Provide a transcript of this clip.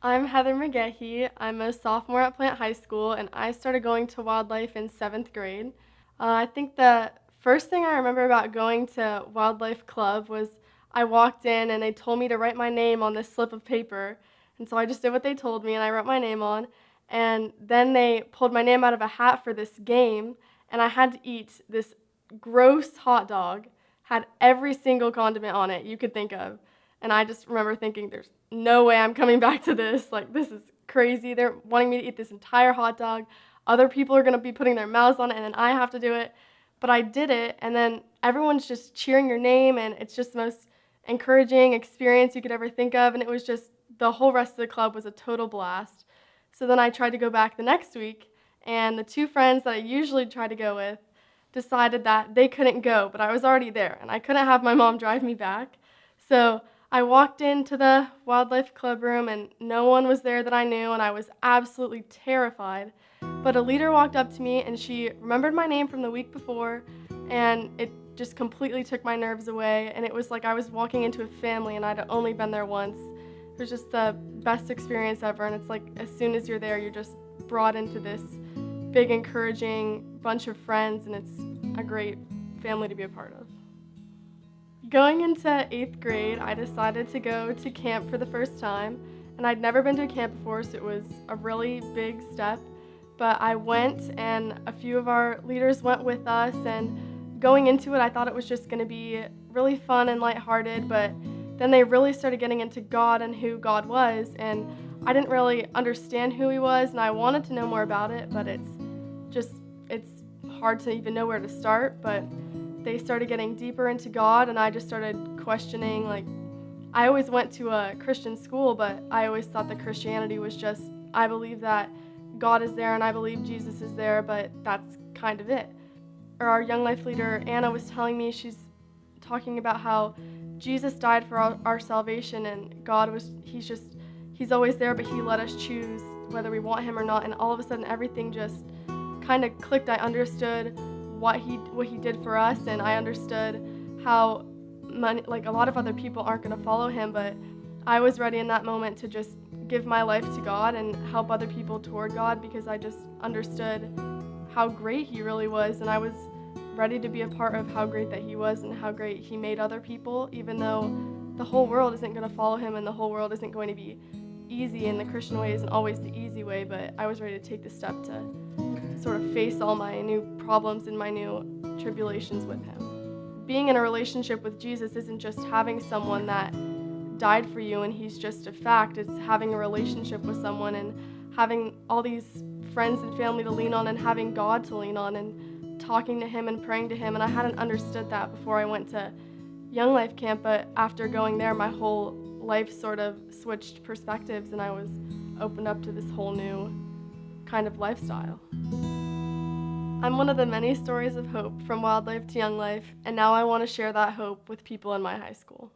I'm Heather McGahee. I'm a sophomore at Plant High School, and I started going to wildlife in seventh grade. I think the first thing I remember about going to Wildlife Club was I walked in and they told me to write my name on this slip of paper. And so I just did what they told me and I wrote my name on. And then they pulled my name out of a hat for this game, and I had to eat this gross hot dog, had every single condiment on it you could think of. And I just remember thinking, there's no way I'm coming back to this. Like, this is crazy. They're wanting me to eat this entire hot dog. Other people are going to be putting their mouths on it, and then I have to do it. But I did it, and then everyone's just cheering your name, and it's just the most encouraging experience you could ever think of. And it was just the whole rest of the club was a total blast. So then I tried to go back the next week, and the two friends that I usually try to go with decided that they couldn't go, but I was already there, and I couldn't have my mom drive me back. So I walked into the wildlife club room, and no one was there that I knew, and I was absolutely terrified. But a leader walked up to me, and she remembered my name from the week before, and it just completely took my nerves away. And it was like I was walking into a family, and I'd only been there once. It was just the best experience ever, and it's like as soon as you're there, you're just brought into this big, encouraging bunch of friends, and it's a great family to be a part of. Going into eighth grade, I decided to go to camp for the first time, and I'd never been to a camp before, so it was a really big step. But I went, and a few of our leaders went with us, and going into it, I thought it was just going to be really fun and lighthearted, but then they really started getting into God and who God was, and I didn't really understand who He was, and I wanted to know more about it, but it's hard to even know where to start. But they started getting deeper into God, and I just started questioning, like, I always went to a Christian school, but I always thought that Christianity was just, I believe that God is there and I believe Jesus is there, but that's kind of it. Or our Young Life leader, Anna, was telling me, she's talking about how Jesus died for our salvation, and He's always there, but He let us choose whether we want Him or not, and all of a sudden everything just kind of clicked. I understood what he did for us, and I understood how like a lot of other people aren't going to follow Him, but I was ready in that moment to just give my life to God and help other people toward God, because I just understood how great He really was, and I was ready to be a part of how great that He was and how great He made other people, even though the whole world isn't going to follow Him and the whole world isn't going to be easy, and the Christian way isn't always the easy way. But I was ready to take the step to sort of face all my new problems and my new tribulations with Him. Being in a relationship with Jesus isn't just having someone that died for you and He's just a fact. It's having a relationship with someone and having all these friends and family to lean on, and having God to lean on, and talking to Him and praying to Him. And I hadn't understood that before I went to Young Life Camp, but after going there, my whole life sort of switched perspectives, and I was opened up to this whole new kind of lifestyle. I'm one of the many stories of hope from wildlife to Young Life, and now I want to share that hope with people in my high school.